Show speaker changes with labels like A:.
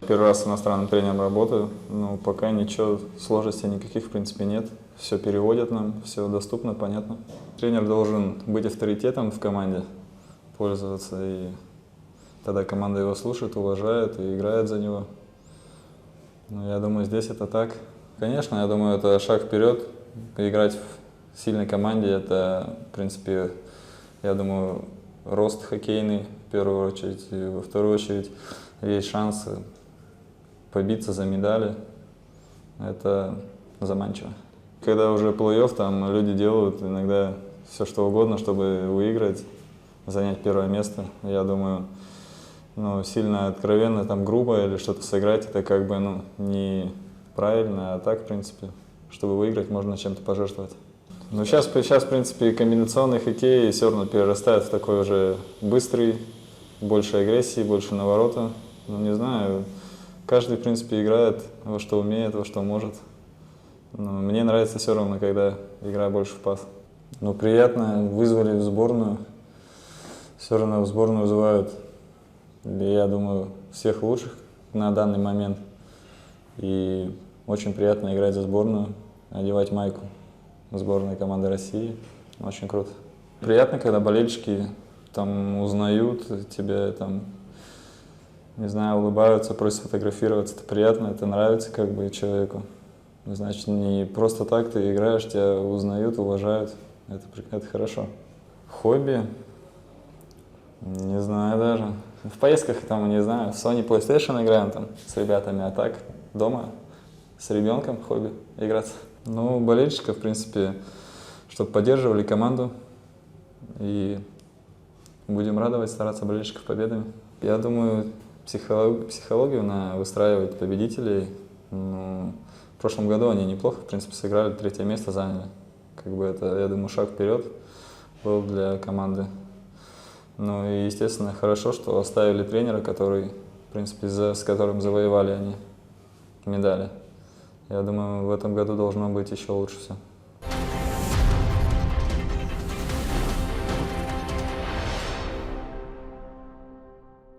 A: первый раз с иностранным тренером работаю, но пока ничего, сложностей никаких в принципе нет. Все переводят нам, все доступно, понятно. Тренер должен быть авторитетом в команде, пользоваться, и тогда команда его слушает, уважает и играет за него. Но я думаю, здесь это так. Конечно, я думаю, это шаг вперед. Играть в сильной команде – это, в принципе, я думаю, рост хоккейный в первую очередь. И во вторую очередь есть шансы побиться за медали. Это заманчиво. Когда уже плей-офф, там люди делают иногда все что угодно, чтобы выиграть, занять первое место. Я думаю, сильно откровенно, там, грубо или что-то сыграть, это как бы, неправильно, а так, в принципе, чтобы выиграть, можно чем-то пожертвовать. Но сейчас, в принципе, комбинационный хоккей все равно перерастает в такой уже быстрый, больше агрессии, больше наворота. Не знаю, каждый, в принципе, играет во что умеет, во что может. Но мне нравится все равно, когда игра больше в пас. Приятно, вызвали в сборную. Все равно в сборную вызывают, я думаю, всех лучших на данный момент. И очень приятно играть за сборную, одевать майку сборной команды России. Очень круто. Приятно, когда болельщики там узнают тебя, там, не знаю, улыбаются, просят фотографироваться. Это приятно, это нравится как бы человеку. Значит, не просто так ты играешь, тебя узнают, уважают. Это хорошо. Хобби? Не знаю даже. В поездках там, не знаю, в Sony PlayStation играем там с ребятами, а так дома с ребенком хобби играться. Болельщиков, в принципе, чтобы поддерживали команду, и будем радовать, стараться болельщиков победами. Я думаю, психологию надо выстраивать победителей. В прошлом году они неплохо, в принципе, сыграли, 3-е место заняли. Как бы это, я думаю, шаг вперед был для команды. И, естественно, хорошо, что оставили тренера, который, в принципе, с которым завоевали они медали. Я думаю, в этом году должно быть еще лучше все.